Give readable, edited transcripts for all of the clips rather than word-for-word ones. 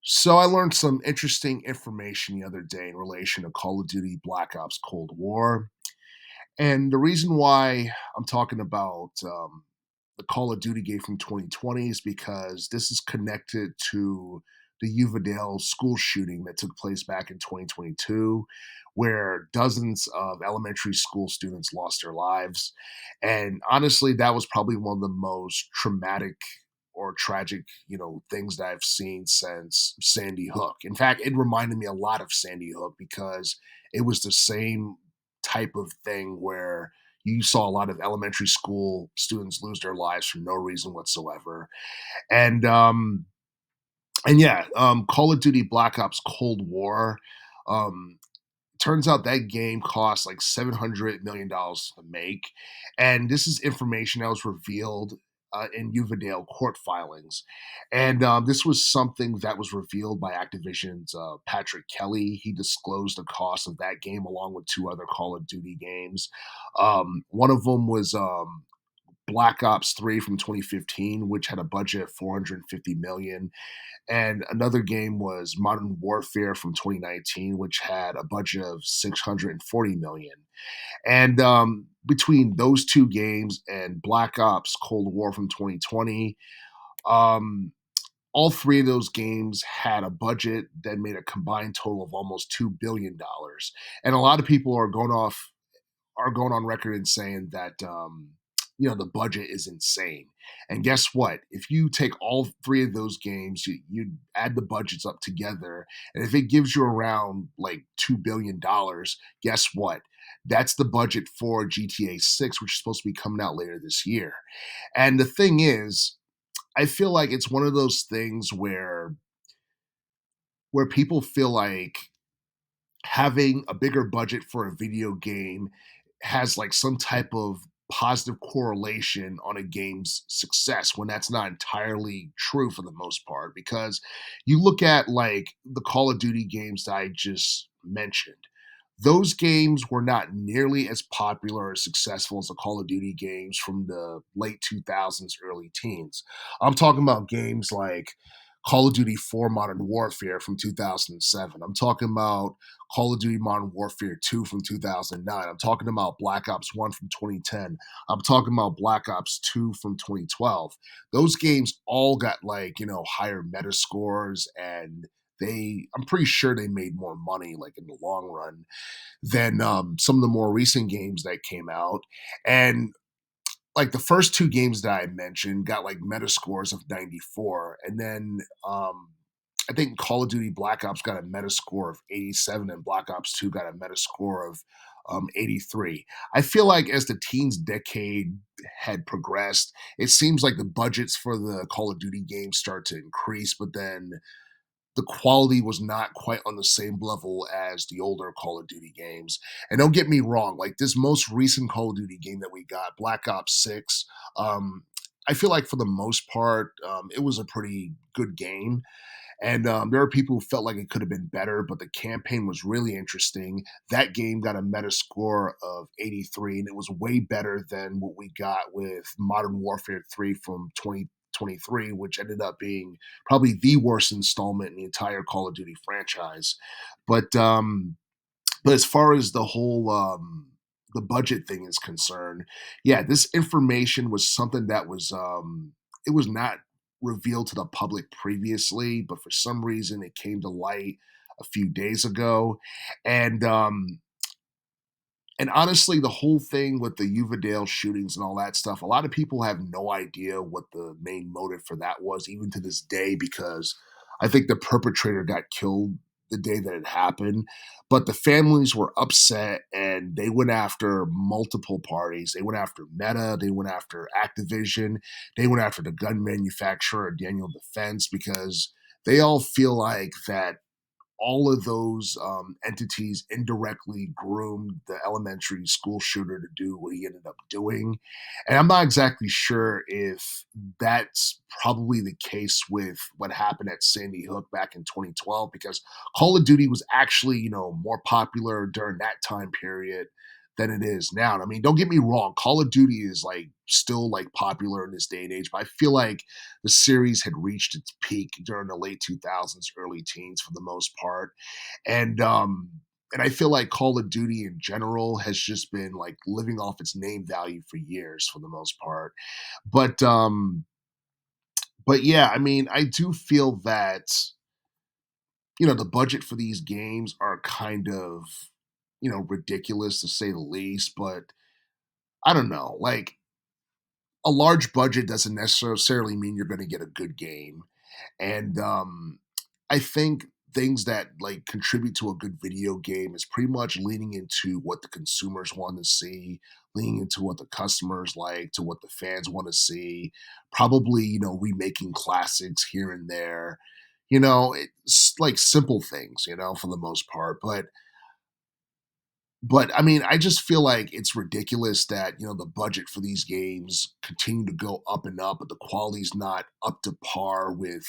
So I learned some interesting information the other day in relation to Call of Duty Black Ops Cold War. And the reason why I'm talking about the Call of Duty game from 2020 is because this is connected to the Uvadale school shooting that took place back in 2022, where dozens of elementary school students lost their lives. And honestly, that was probably one of the most traumatic or tragic, things that I've seen since Sandy Hook. In fact, it reminded me a lot of Sandy Hook because it was the same type of thing where you saw a lot of elementary school students lose their lives for no reason whatsoever. And Call of Duty Black Ops Cold War. Um, Turns out that game cost like $700 million to make, and this is information that was revealed in Uvadale court filings. And this was something that was revealed by Activision's Patrick Kelly. He disclosed the cost of that game along with two other Call of Duty games. One of them was Black Ops 3 from 2015, which had a budget of 450 million, and another game was Modern Warfare from 2019, which had a budget of 640 million. And between those two games and Black Ops Cold War from 2020, um, all three of those games had a budget that made a combined total of almost $2 billion. And a lot of people are going on record and saying that the budget is insane. And guess what? If you take all three of those games, you add the budgets up together, and if it gives you around like $2 billion, guess what? That's the budget for GTA 6, which is supposed to be coming out later this year. And the thing is, I feel like it's one of those things where people feel like having a bigger budget for a video game has like some type of positive correlation on a game's success when that's not entirely true for the most part, because you look at like the Call of Duty games that I just mentioned. Those games were not nearly as popular or successful as the Call of Duty games from the late 2000s, early teens. I'm talking about games like Call of Duty 4 Modern Warfare from 2007. I'm talking about Call of Duty Modern Warfare 2 from 2009. I'm talking about Black Ops 1 from 2010. I'm talking about Black Ops 2 from 2012. Those games all got like, higher meta scores, and I'm pretty sure they made more money like in the long run than some of the more recent games that came out. And like the first two games that I mentioned got like meta scores of 94. And then I think Call of Duty Black Ops got a meta score of 87, and Black Ops 2 got a meta score of 83. I feel like as the teens decade had progressed, it seems like the budgets for the Call of Duty games start to increase, but then the quality was not quite on the same level as the older Call of Duty games. And don't get me wrong, like this most recent Call of Duty game that we got, Black Ops 6, I feel like for the most part, it was a pretty good game. And there are people who felt like it could have been better, but the campaign was really interesting. That game got a meta score of 83, and it was way better than what we got with Modern Warfare 3 from 2023, which ended up being probably the worst installment in the entire Call of Duty franchise. But but as far as the budget thing is concerned, yeah, this information was something that was it was not revealed to the public previously, but for some reason it came to light a few days ago. And and honestly, the whole thing with the Uvadale shootings and all that stuff, a lot of people have no idea what the main motive for that was, even to this day, because I think the perpetrator got killed the day that it happened. But the families were upset and they went after multiple parties. They went after Meta, they went after Activision, they went after the gun manufacturer, Daniel Defense, because they all feel like that all of those entities indirectly groomed the elementary school shooter to do what he ended up doing. And I'm not exactly sure if that's probably the case with what happened at Sandy Hook back in 2012, because Call of Duty was actually, more popular during that time period than it is now. I mean, don't get me wrong, Call of Duty is like still like popular in this day and age, but I feel like the series had reached its peak during the late 2000s, early teens for the most part. And and I feel like Call of Duty in general has just been like living off its name value for years for the most part. But but yeah, I mean, I do feel that the budget for these games are kind of, ridiculous to say the least, but I don't know. Like a large budget doesn't necessarily mean you're going to get a good game. And I think things that like contribute to a good video game is pretty much leaning into what the consumers want to see, leaning into what the customers like, to what the fans want to see. Probably, remaking classics here and there. It's like simple things, for the most part. But I mean, I just feel like it's ridiculous that, the budget for these games continue to go up and up, but the quality's not up to par with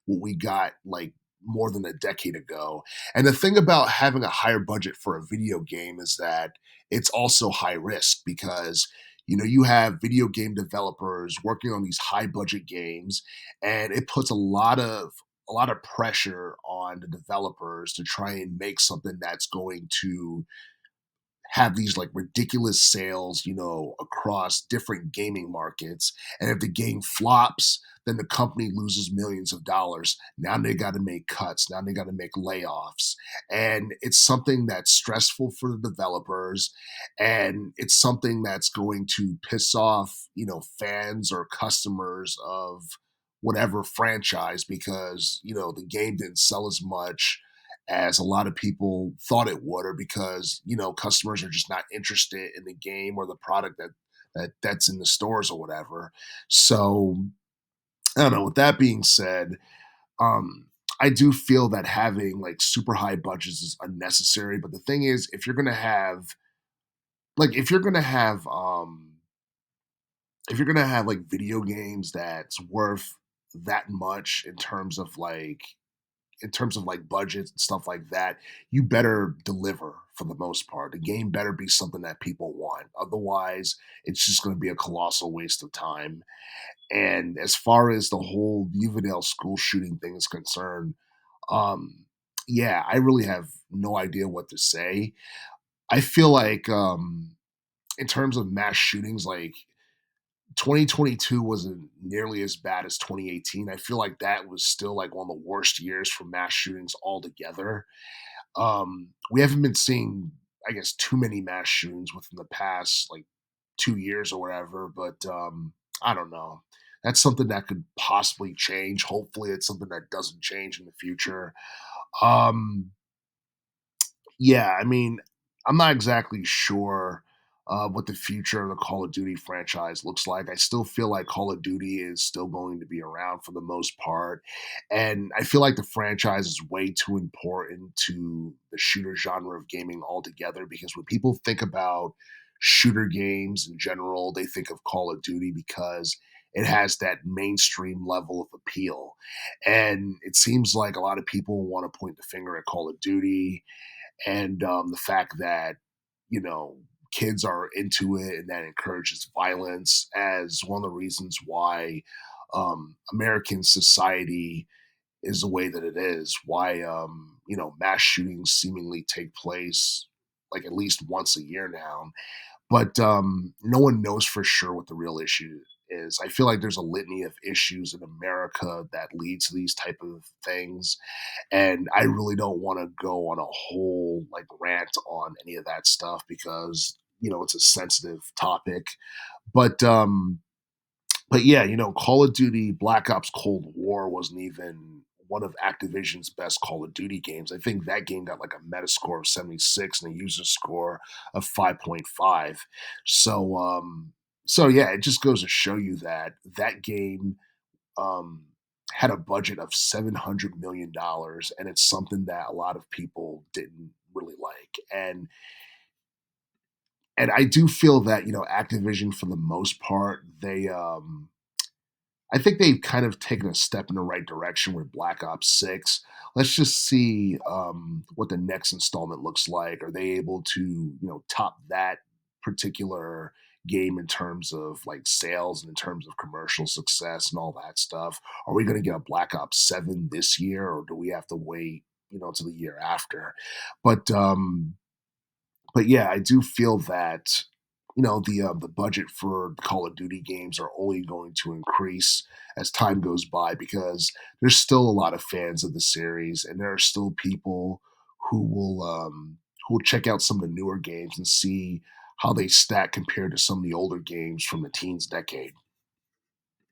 what we got like more than a decade ago. And the thing about having a higher budget for a video game is that it's also high risk because you have video game developers working on these high budget games, and it puts a lot of pressure on the developers to try and make something that's going to have these like ridiculous sales, across different gaming markets. And if the game flops, then the company loses millions of dollars. Now they got to make cuts. Now they got to make layoffs. And it's something that's stressful for the developers. And it's something that's going to piss off, fans or customers of whatever franchise because, the game didn't sell as much as a lot of people thought it would, or because customers are just not interested in the game or the product that's in the stores or whatever. So I don't know. With that being said, um, I do feel that having like super high budgets is unnecessary. But the thing is, if you're gonna have like video games that's worth that much in terms of like budgets and stuff like that, you better deliver for the most part. The game better be something that people want. Otherwise, it's just going to be a colossal waste of time. And as far as the whole Uvalde school shooting thing is concerned, um, yeah, I really have no idea what to say. I feel like in terms of mass shootings, like 2022 wasn't nearly as bad as 2018. I feel like that was still like one of the worst years for mass shootings altogether. We haven't been seeing, I guess, too many mass shootings within the past like 2 years or whatever, but I don't know. That's something that could possibly change. Hopefully, it's something that doesn't change in the future. Um, yeah, I mean, I'm not exactly sure what the future of the Call of Duty franchise looks like. I still feel like Call of Duty is still going to be around for the most part. And I feel like the franchise is way too important to the shooter genre of gaming altogether because when people think about shooter games in general, they think of Call of Duty because it has that mainstream level of appeal. And it seems like a lot of people want to point the finger at Call of Duty and the fact that you know kids are into it and that encourages violence as one of the reasons why American society is the way that it is. Why mass shootings seemingly take place like at least once a year now, but no one knows for sure what the real issue is. I feel like there's a litany of issues in America that lead to these type of things, and I really don't want to go on a whole like rant on any of that stuff because it's a sensitive topic. But but yeah, Call of Duty Black Ops Cold War wasn't even one of Activision's best Call of Duty games. I think that game got like a Metascore of 76 and a user score of 5.5. So so yeah, it just goes to show you that that game um, had a budget of $700 million, and it's something that a lot of people didn't really like. And I do feel that Activision, for the most part, I think they've kind of taken a step in the right direction with Black Ops 6. Let's just see what the next installment looks like. Are they able to, top that particular game in terms of like sales and in terms of commercial success and all that stuff? Are we going to get a Black Ops 7 this year, or do we have to wait, until the year after? But but yeah, I do feel that the budget for Call of Duty games are only going to increase as time goes by because there's still a lot of fans of the series, and there are still people who will check out some of the newer games and see how they stack compared to some of the older games from the teens decade.